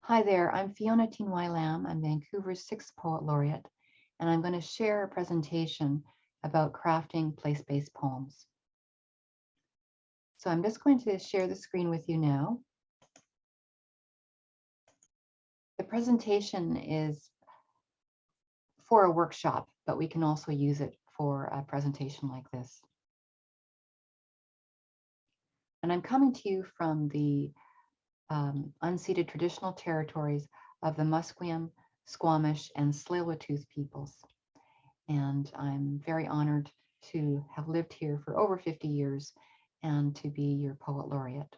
Hi there, I'm Fiona Tinwei Lam. I'm Vancouver's 6th Poet Laureate, and I'm going to share a presentation about crafting place-based poems. So I'm just going to share the screen with you now. The presentation is for a workshop, but we can also use it for a presentation like this. And I'm coming to you from the unceded traditional territories of the Musqueam, Squamish, and Tsleil-Waututh peoples. And I'm very honored to have lived here for over 50 years and to be your Poet Laureate.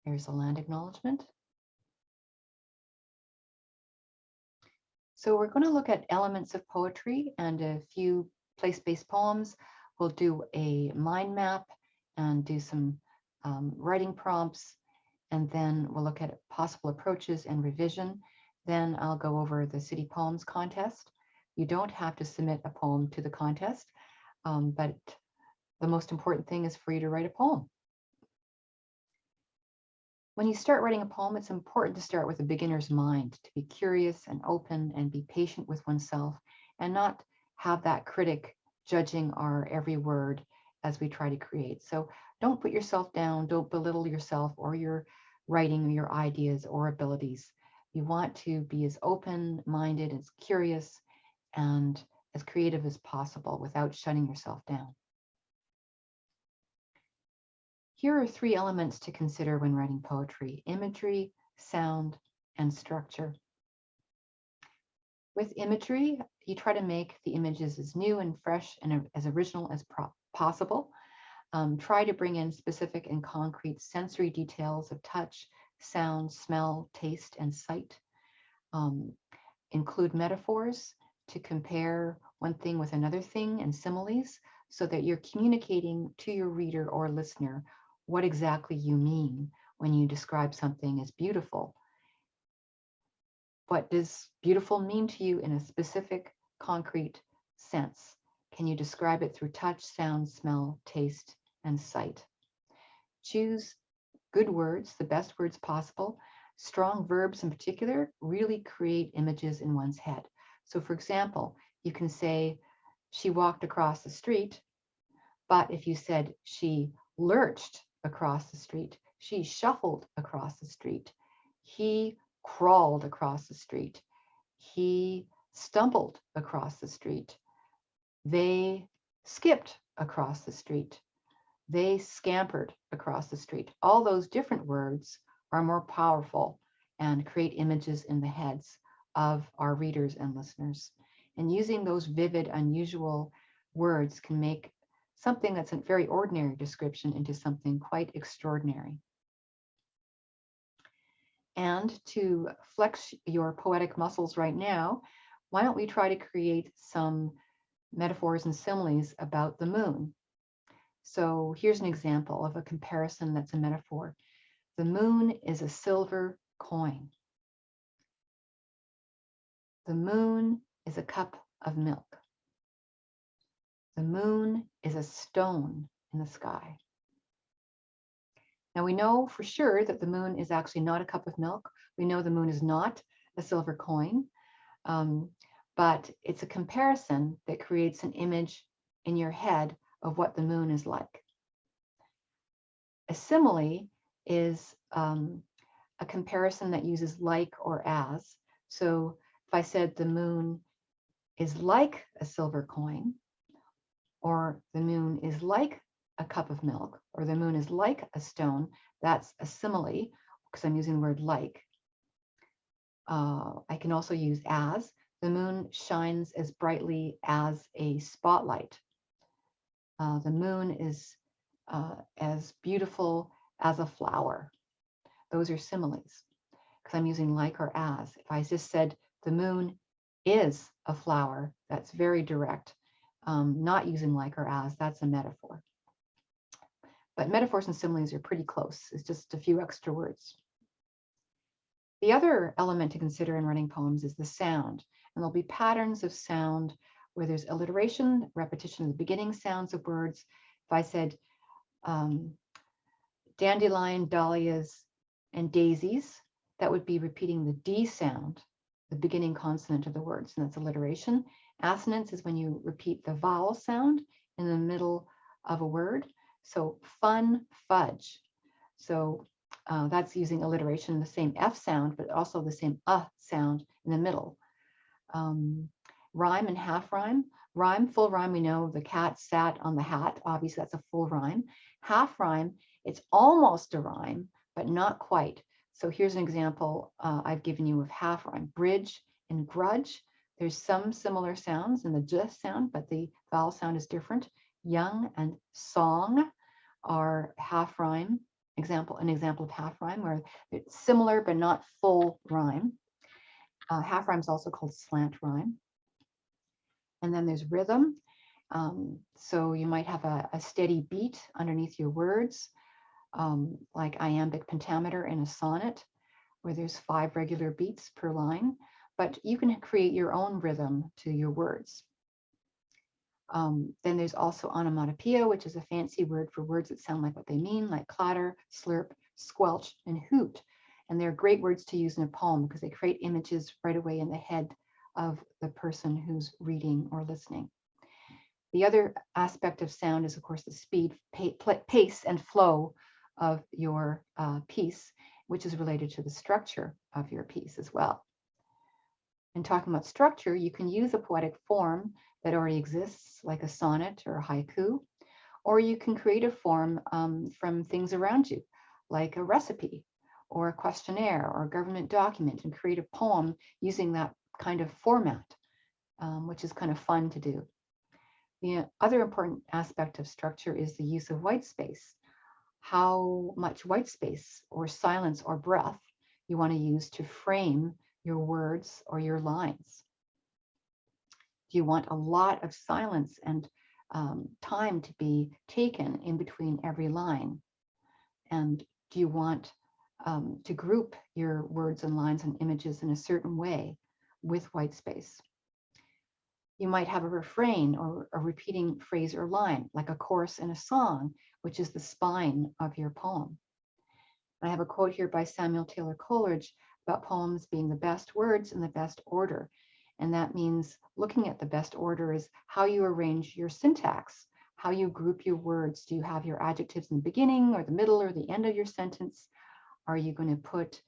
Here's a land acknowledgement. So we're going to look at elements of poetry and a few place-based poems. We'll do a mind map and do some writing prompts, and then we'll look at possible approaches and revision. Then I'll go over the City Poems contest. You don't have to submit a poem to the contest, but the most important thing is for you to write a poem. When you start writing a poem, it's important to start with a beginner's mind, to be curious and open and be patient with oneself and not have that critic judging our every word as we try to create. So don't put yourself down, don't belittle yourself or your writing or your ideas or abilities. You want to be as open-minded, as curious, and as creative as possible without shutting yourself down. Here are 3 elements to consider when writing poetry: imagery, sound, and structure. With imagery, you try to make the images as new and fresh and as original as possible. Try to bring in specific and concrete sensory details of touch, sound, smell, taste, and sight. Include metaphors to compare one thing with another thing and similes so that you're communicating to your reader or listener what exactly you mean when you describe something as beautiful. What does beautiful mean to you in a specific, concrete sense? Can you describe it through touch, sound, smell, taste, and sight? Choose good words, the best words possible. Strong verbs in particular really create images in one's head. So for example, you can say, she walked across the street, but if you said she lurched across the street, she shuffled across the street, he crawled across the street, he stumbled across the street, they skipped across the street, they scampered across the street. All those different words are more powerful and create images in the heads of our readers and listeners. And using those vivid, unusual words can make something that's a very ordinary description into something quite extraordinary. And to flex your poetic muscles right now, why don't we try to create some metaphors and similes about the moon? So here's an example of a comparison that's a metaphor. The moon is a silver coin. The moon is a cup of milk. The moon is a stone in the sky. Now we know for sure that the moon is actually not a cup of milk. We know the moon is not a silver coin, but it's a comparison that creates an image in your head of what the moon is like. A simile is a comparison that uses like or as. So if I said the moon is like a silver coin, or the moon is like a cup of milk, or the moon is like a stone, that's a simile because I'm using the word like. I can also use as. The moon shines as brightly as a spotlight. The moon is as beautiful as a flower. Those are similes because I'm using like or as. If I just said the moon is a flower, that's very direct. Not using like or as, that's a metaphor. But metaphors and similes are pretty close. It's just a few extra words. The other element to consider in writing poems is the sound. And there'll be patterns of sound where there's alliteration, repetition of the beginning sounds of words. If I said, Dandelion, dahlias, and daisies. That would be repeating the D sound, the beginning consonant of the words, and that's alliteration. Assonance is when you repeat the vowel sound in the middle of a word. So fun, fudge. So that's using alliteration, the same F sound, but also the same sound in the middle. Rhyme and half rhyme. Rhyme, full rhyme, we know the cat sat on the hat. Obviously, that's a full rhyme. Half rhyme, it's almost a rhyme, but not quite. So here's an example I've given you of half rhyme. Bridge and grudge. There's some similar sounds in the j sound, but the vowel sound is different. Young and song are half rhyme. An example of half rhyme where it's similar but not full rhyme. Half rhyme is also called slant rhyme. And then there's rhythm. So you might have a steady beat underneath your words, like iambic pentameter in a sonnet, where there's 5 regular beats per line, but you can create your own rhythm to your words. Then there's also onomatopoeia, which is a fancy word for words that sound like what they mean, like clatter, slurp, squelch, and hoot. And they're great words to use in a poem because they create images right away in the head of the person who's reading or listening. The other aspect of sound is, of course, the speed, pace, and flow of your piece, which is related to the structure of your piece as well. And talking about structure, you can use a poetic form that already exists, like a sonnet or a haiku, or you can create a form from things around you, like a recipe or a questionnaire or a government document, and create a poem using that kind of format, which is kind of fun to do. The other important aspect of structure is the use of white space. How much white space or silence or breath you want to use to frame your words or your lines. Do you want a lot of silence and time to be taken in between every line? And do you want to group your words and lines and images in a certain way with white space? You might have a refrain or a repeating phrase or line, like a chorus in a song, which is the spine of your poem. I have a quote here by Samuel Taylor Coleridge about poems being the best words in the best order. And that means looking at the best order is how you arrange your syntax, how you group your words. Do you have your adjectives in the beginning or the middle or the end of your sentence? Are you going to put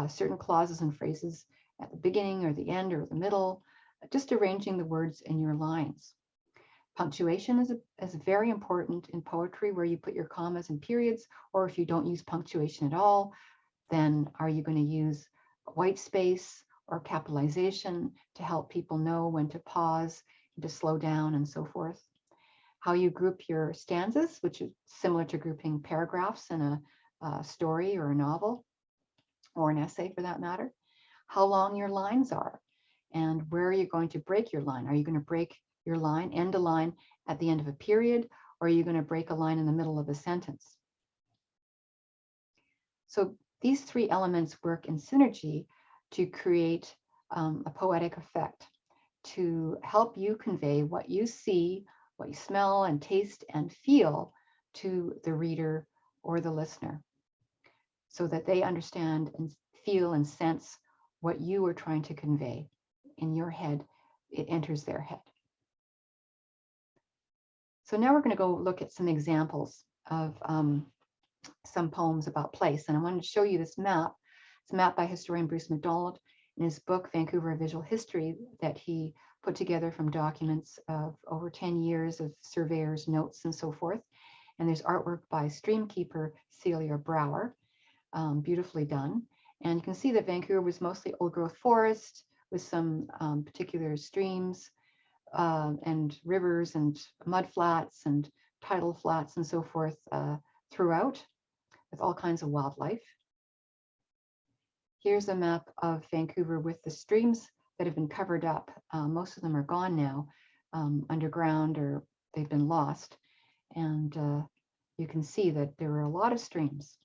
certain clauses and phrases at the beginning or the end or the middle? Just arranging the words in your lines. Punctuation is very important in poetry, where you put your commas and periods, or if you don't use punctuation at all, then are you going to use white space or capitalization to help people know when to pause, to slow down, and so forth? How you group your stanzas, which is similar to grouping paragraphs in a story or a novel, or an essay for that matter. How long your lines are, and where are you going to break your line? Are you going to break your line, end a line at the end of a period, or are you going to break a line in the middle of a sentence? So these 3 elements work in synergy to create a poetic effect, to help you convey what you see, what you smell and taste and feel to the reader or the listener, so that they understand and feel and sense what you are trying to convey. In your head, it enters their head. So now we're going to go look at some examples of some poems about place. And I wanted to show you this map. It's a map by historian Bruce MacDonald in his book, Vancouver, A Visual History, that he put together from documents of over 10 years of surveyors' notes and so forth. And there's artwork by streamkeeper Celia Brower, beautifully done. And you can see that Vancouver was mostly old growth forest with some particular streams and rivers and mud flats and tidal flats and so forth throughout, with all kinds of wildlife. Here's a map of Vancouver with the streams that have been covered up. Most of them are gone now, underground, or they've been lost. And you can see that there were a lot of streams.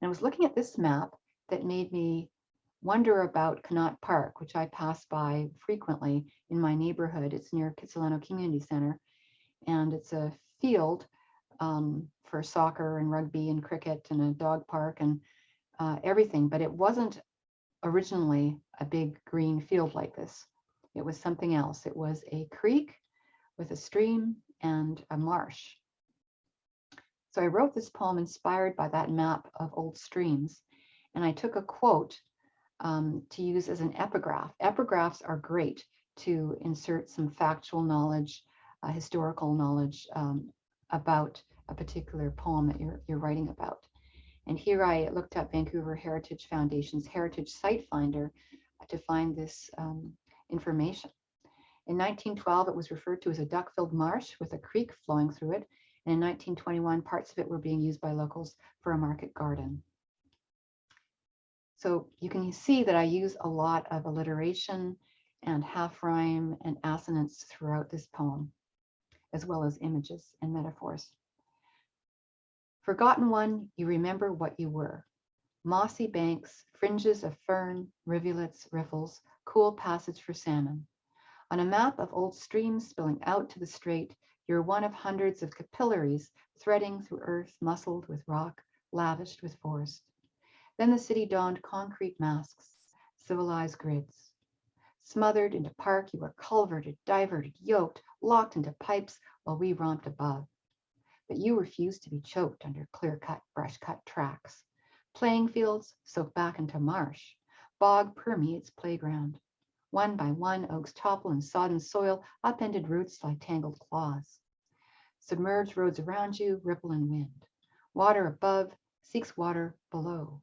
And I was looking at this map that made me wonder about Connaught Park, which I pass by frequently in my neighborhood. It's near Kitsilano Community Center, and it's a field for soccer and rugby and cricket and a dog park and everything, but it wasn't originally a big green field like this. It was something else. It was a creek with a stream and a marsh. So I wrote this poem inspired by that map of old streams, and I took a quote to use as an epigraph. Epigraphs are great to insert some factual knowledge, historical knowledge about a particular poem that you're writing about. And here I looked up Vancouver Heritage Foundation's Heritage Site Finder to find this information. In 1912, it was referred to as a duck-filled marsh with a creek flowing through it. And in 1921, parts of it were being used by locals for a market garden. So you can see that I use a lot of alliteration and half rhyme and assonance throughout this poem, as well as images and metaphors. Forgotten one, you remember what you were. Mossy banks, fringes of fern, rivulets, riffles, cool passage for salmon. On a map of old streams spilling out to the strait, you're one of hundreds of capillaries threading through earth muscled with rock, lavished with forest. Then the city donned concrete masks, civilized grids. Smothered into park, you were culverted, diverted, yoked, locked into pipes while we romped above. But you refused to be choked under clear-cut, brush-cut tracks. Playing fields soak back into marsh. Bog permeates playground. One by one, oaks topple in sodden soil, upended roots like tangled claws. Submerged roads around you, ripple in wind. Water above seeks water below.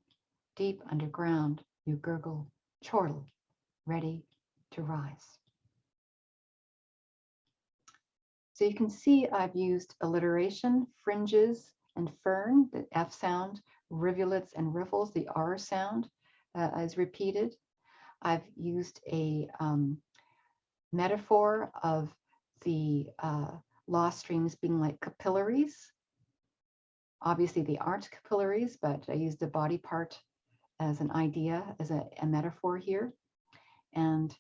Deep underground, you gurgle, chortle, ready to rise. So you can see I've used alliteration, fringes, and fern, the F sound, rivulets and riffles, the R sound is repeated. I've used a metaphor of the lost streams being like capillaries. Obviously, they aren't capillaries, but I used a body part as an idea, as a metaphor here. And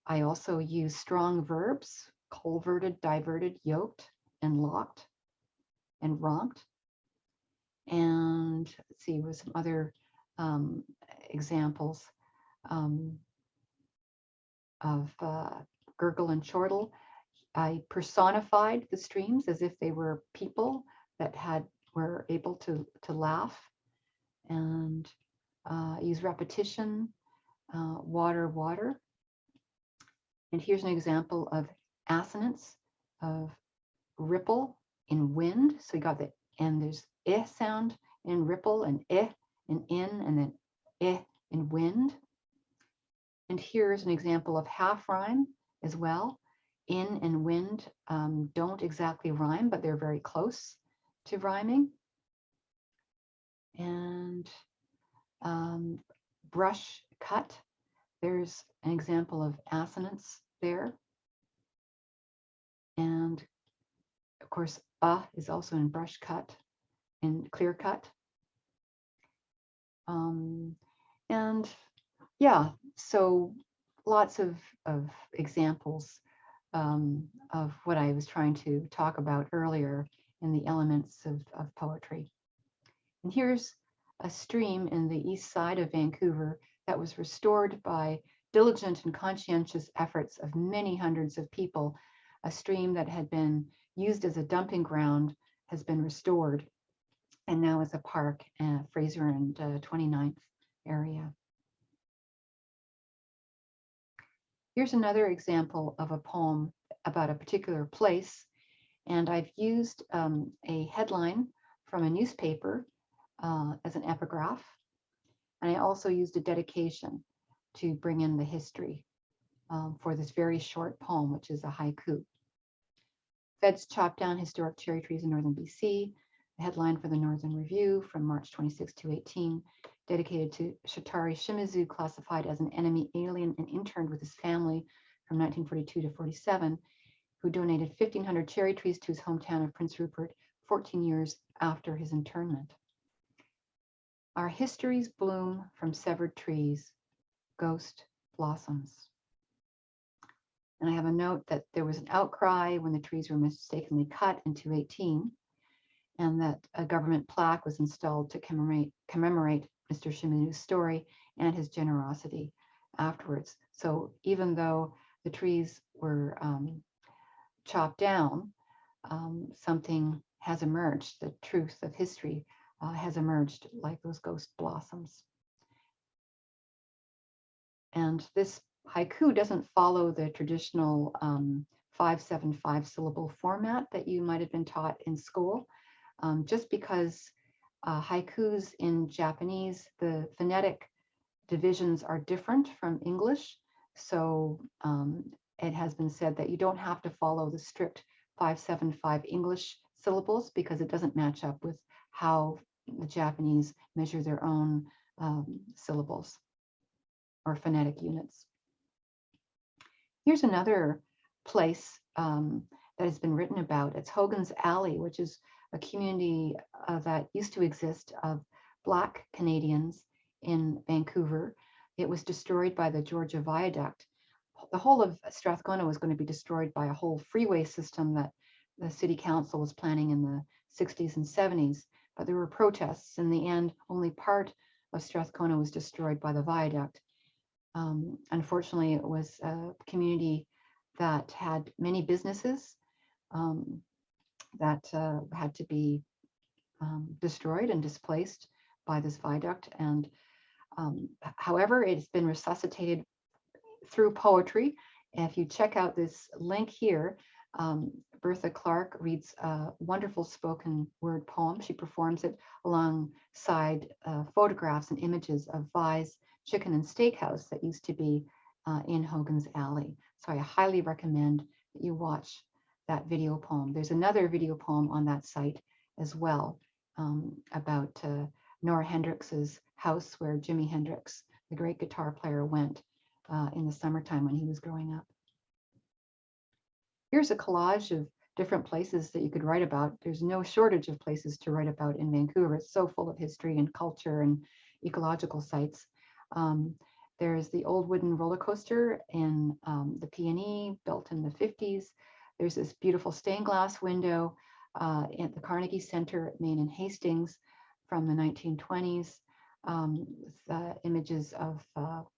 I also use strong verbs, culverted, diverted, yoked, and locked, and romped. And let's see, with some other examples of gurgle and chortle. I personified the streams as if they were people that were able to laugh, and use repetition, water, water. And here's an example of assonance of ripple in wind. So you got the, and there's eh sound in ripple, and eh in, and then eh in wind. And here's an example of half rhyme as well. In and wind don't exactly rhyme, but they're very close to rhyming. And brush cut, there's an example of assonance there. And of course, is also in brush cut, in clear cut. And yeah, so lots of examples of what I was trying to talk about earlier in the elements of poetry. And here's a stream in the east side of Vancouver that was restored by diligent and conscientious efforts of many hundreds of people. A stream that had been used as a dumping ground has been restored, and now is a park, Fraser and 29th area. Here's another example of a poem about a particular place, and I've used a headline from a newspaper as an epigraph, and I also used a dedication to bring in the history for this very short poem, which is a haiku. Feds chop down historic cherry trees in northern BC. The headline for the Northern Review from March 26, 2018, dedicated to Shatari Shimizu, classified as an enemy alien and interned with his family from 1942 to 47, who donated 1,500 cherry trees to his hometown of Prince Rupert 14 years after his internment. Our histories bloom from severed trees, ghost blossoms. And I have a note that there was an outcry when the trees were mistakenly cut in 2018, and that a government plaque was installed to commemorate Mr. Shiminu's story and his generosity afterwards. So even though the trees were chopped down, something has emerged. The truth of history has emerged like those ghost blossoms. And this haiku doesn't follow the traditional 5-7-5 syllable format that you might have been taught in school, just because haikus in Japanese, the phonetic divisions are different from English. So it has been said that you don't have to follow the strict 5-7-5 English syllables because it doesn't match up with how the Japanese measure their own syllables or phonetic units. Here's another place that has been written about. It's Hogans Alley, which is a community that used to exist of Black Canadians in Vancouver. It was destroyed by the Georgia Viaduct. The whole of Strathcona was going to be destroyed by a whole freeway system that the city council was planning in the 60s and 70s, but there were protests. In the end, only part of Strathcona was destroyed by the viaduct. Unfortunately, it was a community that had many businesses that had to be destroyed and displaced by this viaduct. And however, it's been resuscitated through poetry. And if you check out this link here, Bertha Clark reads a wonderful spoken word poem. She performs it alongside photographs and images of Vi's Chicken and Steakhouse that used to be in Hogans Alley. So I highly recommend that you watch that video poem. There's another video poem on that site as well about Nora Hendrix's house where Jimi Hendrix, the great guitar player, went in the summertime when he was growing up. Here's a collage of different places that you could write about. There's no shortage of places to write about in Vancouver. It's so full of history and culture and ecological sites. There's the old wooden roller coaster in the P&E, built in the 50s. There's this beautiful stained glass window at the Carnegie Center at Main and Hastings from the 1920s. With images of,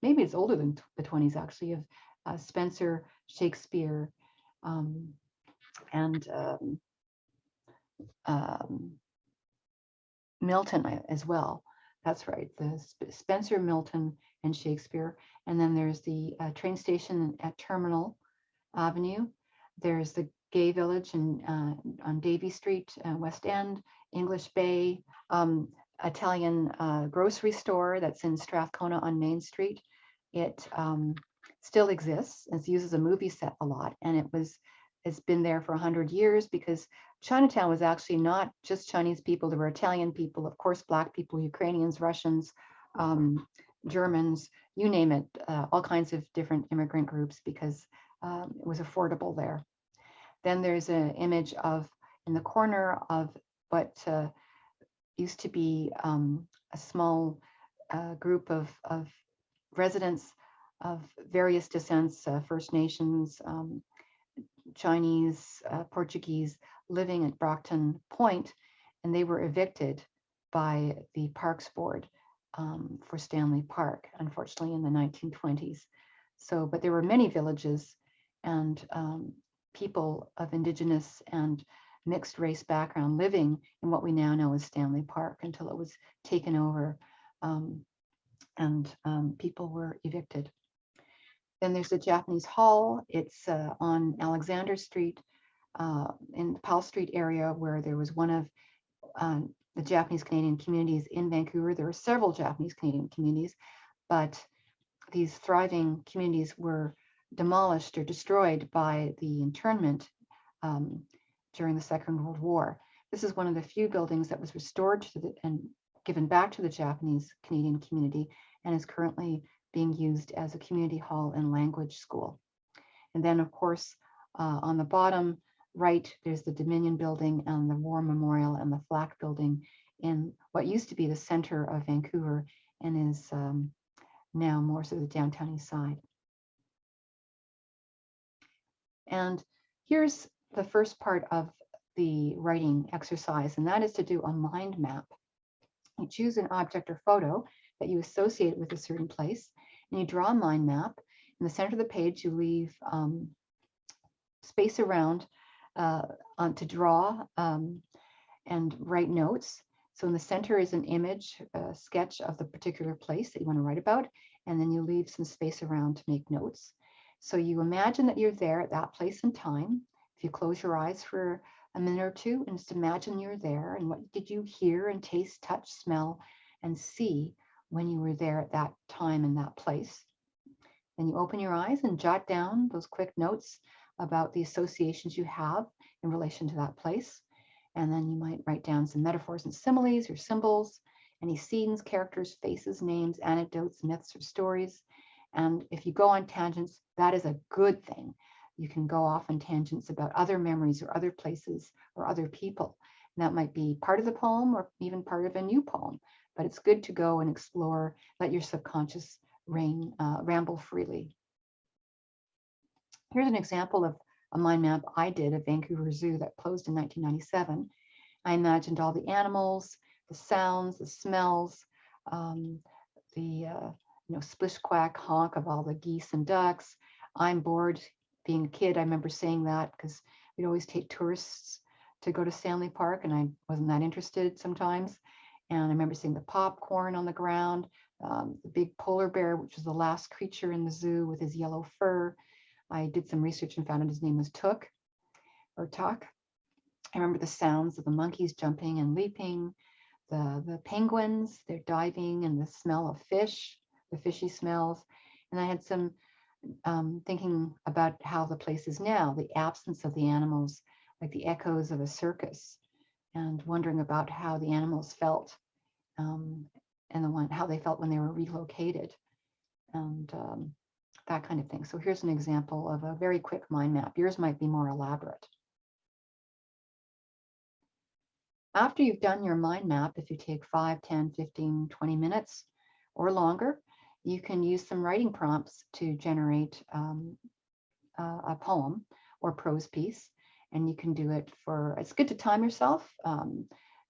maybe it's older than the 20s actually, of Spencer, Shakespeare, and Milton as well. That's right, the Spencer, Milton, and Shakespeare. And then there's the train station at Terminal Avenue. There's the Gay Village on Davie Street, West End, English Bay, Italian grocery store that's in Strathcona on Main Street. It still exists. It's used as a movie set a lot, and it's been there for 100 years because Chinatown was actually not just Chinese people. There were Italian people, of course, Black people, Ukrainians, Russians, Germans, you name it, all kinds of different immigrant groups because it was affordable there. Then there's an image of, in the corner of what used to be a small group of residents of various descents, First Nations, Chinese, Portuguese, living at Brockton Point, and they were evicted by the Parks Board for Stanley Park, unfortunately in the 1920s. So, but there were many villages and people of Indigenous and mixed race background living in what we now know as Stanley Park until it was taken over and people were evicted. Then there's the Japanese Hall. It's on Alexander Street in the Powell Street area where there was one of the Japanese Canadian communities in Vancouver. There were several Japanese Canadian communities, but these thriving communities were demolished or destroyed by the internment during the Second World War. This is one of the few buildings that was restored to and given back to the Japanese Canadian community and is currently being used as a community hall and language school. And then, of course, on the bottom right, there's the Dominion Building and the War Memorial and the Flack Building in what used to be the center of Vancouver and is now more so the downtown east side. And here's the first part of the writing exercise, and that is to do a mind map. You choose an object or photo that you associate with a certain place, and you draw a mind map. In the center of the page, you leave space around to draw and write notes. So in the center is an image, a sketch of the particular place that you want to write about, and then you leave some space around to make notes. So you imagine that you're there at that place and time. If you close your eyes for a minute or two and just imagine you're there, and what did you hear and taste, touch, smell, and see when you were there at that time and that place. Then you open your eyes and jot down those quick notes about the associations you have in relation to that place. And then you might write down some metaphors and similes or symbols, any scenes, characters, faces, names, anecdotes, myths, or stories. And if you go on tangents, that is a good thing. You can go off on tangents about other memories or other places or other people. And that might be part of the poem or even part of a new poem. But it's good to go and explore, let your subconscious ramble freely. Here's an example of a mind map I did of Vancouver Zoo that closed in 1997. I imagined all the animals, the sounds, the smells, the splish quack honk of all the geese and ducks. I'm bored. Being a kid, I remember saying that because we'd always take tourists to go to Stanley Park, and I wasn't that interested sometimes. And I remember seeing the popcorn on the ground, the big polar bear, which was the last creature in the zoo with his yellow fur. I did some research and found out his name was Tuk or Tuk. I remember the sounds of the monkeys jumping and leaping, the penguins, they're diving, and the smell of fish, the fishy smells. And I had some thinking about how the place is now, the absence of the animals, like the echoes of a circus, and wondering about how the animals felt and how they felt when they were relocated, and that kind of thing. So here's an example of a very quick mind map. Yours might be more elaborate. After you've done your mind map, if you take 5, 10, 15, 20 minutes or longer, you can use some writing prompts to generate a poem or prose piece. And you can do it it's good to time yourself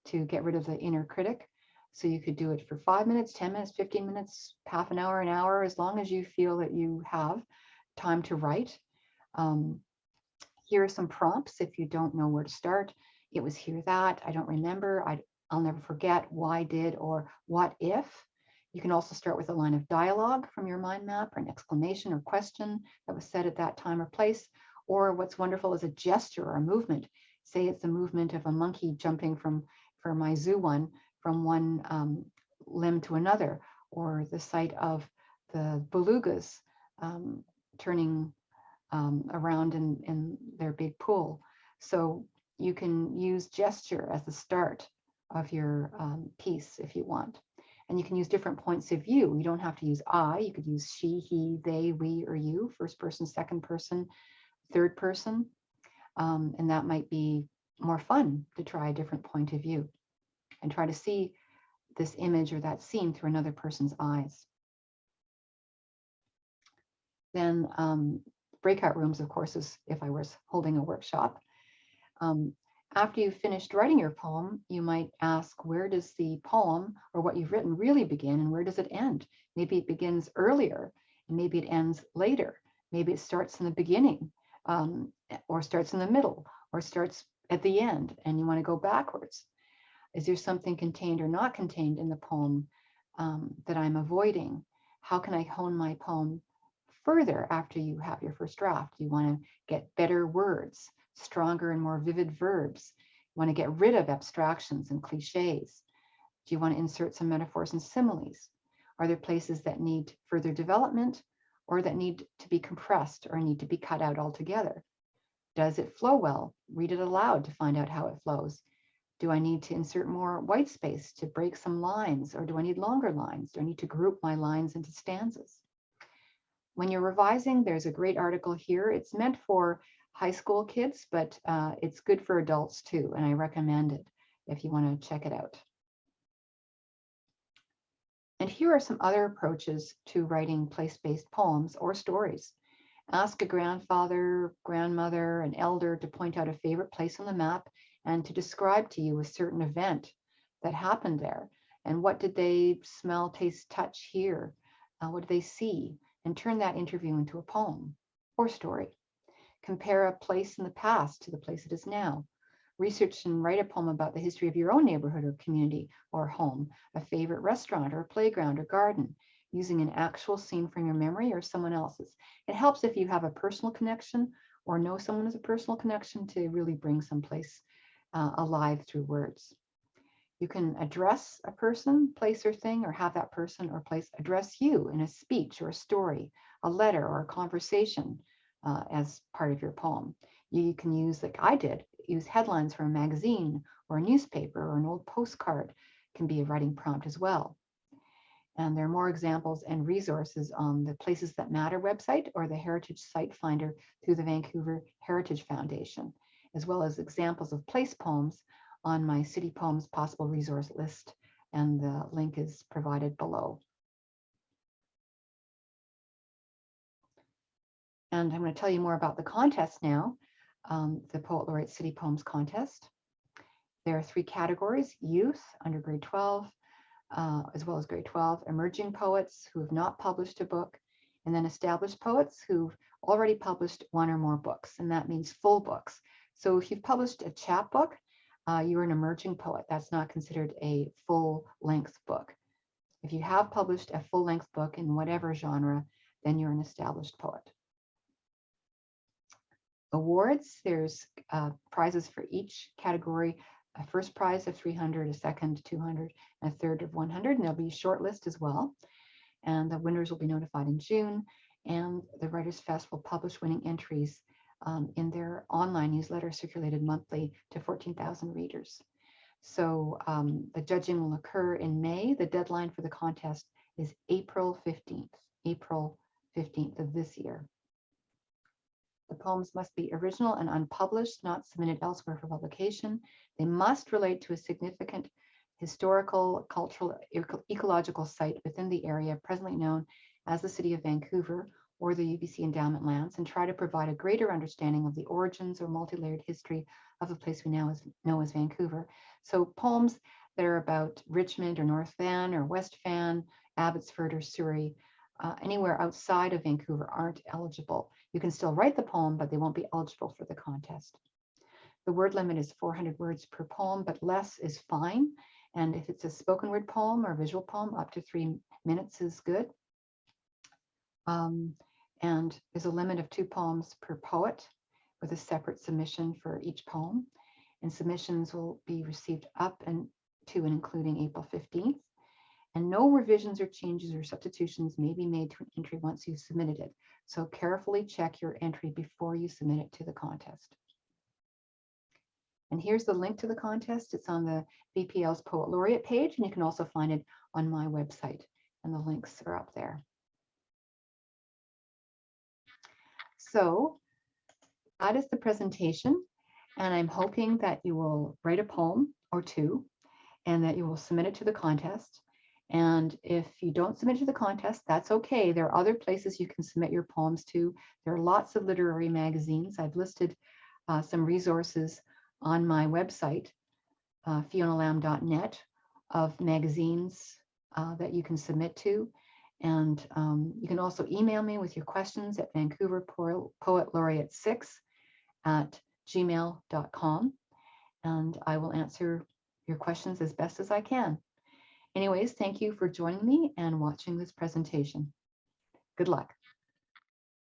to get rid of the inner critic. So you could do it for 5 minutes, 10 minutes, 15 minutes, half an hour, as long as you feel that you have time to write. Here are some prompts if you don't know where to start. It was here that, I don't remember, I'll never forget, why did, or what if. You can also start with a line of dialogue from your mind map, or an exclamation or question that was said at that time or place. Or what's wonderful is a gesture or a movement. Say it's a movement of a monkey jumping for my zoo one, from one limb to another, or the sight of the belugas turning around in their big pool. So you can use gesture as the start of your piece if you want. And you can use different points of view. You don't have to use I. You could use she, he, they, we, or you, first person, second person, third person. And that might be more fun to try a different point of view and try to see this image or that scene through another person's eyes. Then breakout rooms, of course, is if I was holding a workshop. After you've finished writing your poem, you might ask, where does the poem or what you've written really begin and where does it end? Maybe it begins earlier and maybe it ends later. Maybe it starts in the beginning or starts in the middle or starts at the end and you want to go backwards. Is there something contained or not contained in the poem that I'm avoiding? How can I hone my poem further after you have your first draft? You want to get better words, stronger and more vivid verbs. You want to get rid of abstractions and cliches. Do you want to insert some metaphors and similes? Are there places that need further development or that need to be compressed or need to be cut out altogether? Does it flow well? Read it aloud to find out how it flows. Do I need to insert more white space to break some lines, or do I need longer lines? Do I need to group my lines into stanzas? When you're revising, there's a great article here. It's meant for high school kids, but it's good for adults too, and I recommend it if you want to check it out. And here are some other approaches to writing place-based poems or stories. Ask a grandfather, grandmother, an elder to point out a favorite place on the map and to describe to you a certain event that happened there. And what did they smell, taste, touch, hear? What did they see? And turn that interview into a poem or story. Compare a place in the past to the place it is now. Research and write a poem about the history of your own neighborhood or community or home, a favorite restaurant or a playground or garden, using an actual scene from your memory or someone else's. It helps if you have a personal connection or know someone has a personal connection to really bring someplace alive through words. You can address a person, place, or thing, or have that person or place address you in a speech or a story, a letter or a conversation as part of your poem. You can use, like I did, use headlines from a magazine or a newspaper or an old postcard. Can be a writing prompt as well. And there are more examples and resources on the Places That Matter website or the Heritage Site Finder through the Vancouver Heritage Foundation, as well as examples of place poems on my City Poems Possible Resource list, and the link is provided below. And I'm going to tell you more about the contest now, the Poet Laureate City Poems Contest. There are 3 categories: youth under grade 12, as well as grade 12, emerging poets who have not published a book, and then established poets who've already published 1 or more books, and that means full books. So if you've published a chapbook, you're an emerging poet. That's not considered a full-length book. If you have published a full-length book in whatever genre, then you're an established poet. Awards, there's prizes for each category: a first prize of 300, a second 200, and a third of 100, and there'll be a short list as well. And the winners will be notified in June, and the Writers' Fest will publish winning entries in their online newsletter circulated monthly to 14,000 readers. So the judging will occur in May. The deadline for the contest is April 15th of this year. The poems must be original and unpublished, not submitted elsewhere for publication. They must relate to a significant historical, cultural, ecological site within the area presently known as the City of Vancouver or the UBC Endowment Lands, and try to provide a greater understanding of the origins or multi-layered history of the place we now know as Vancouver. So poems that are about Richmond or North Van or West Van, Abbotsford or Surrey, anywhere outside of Vancouver aren't eligible. You can still write the poem, but they won't be eligible for the contest. The word limit is 400 words per poem, but less is fine. And if it's a spoken word poem or a visual poem, up to 3 minutes is good. And there's a limit of 2 poems per poet with a separate submission for each poem. And submissions will be received up and to and including April 15th. And no revisions or changes or substitutions may be made to an entry once you've submitted it. So carefully check your entry before you submit it to the contest. And here's the link to the contest. It's on the VPL's Poet Laureate page, and you can also find it on my website, and the links are up there. So that is the presentation, and I'm hoping that you will write a poem or 2 and that you will submit it to the contest. And if you don't submit to the contest, that's okay. There are other places you can submit your poems to. There are lots of literary magazines. I've listed some resources on my website, fionalam.net, of magazines that you can submit to. And you can also email me with your questions at vancouverpoetlaureate6@gmail.com, and I will answer your questions as best as I can. Anyways, thank you for joining me and watching this presentation. Good luck.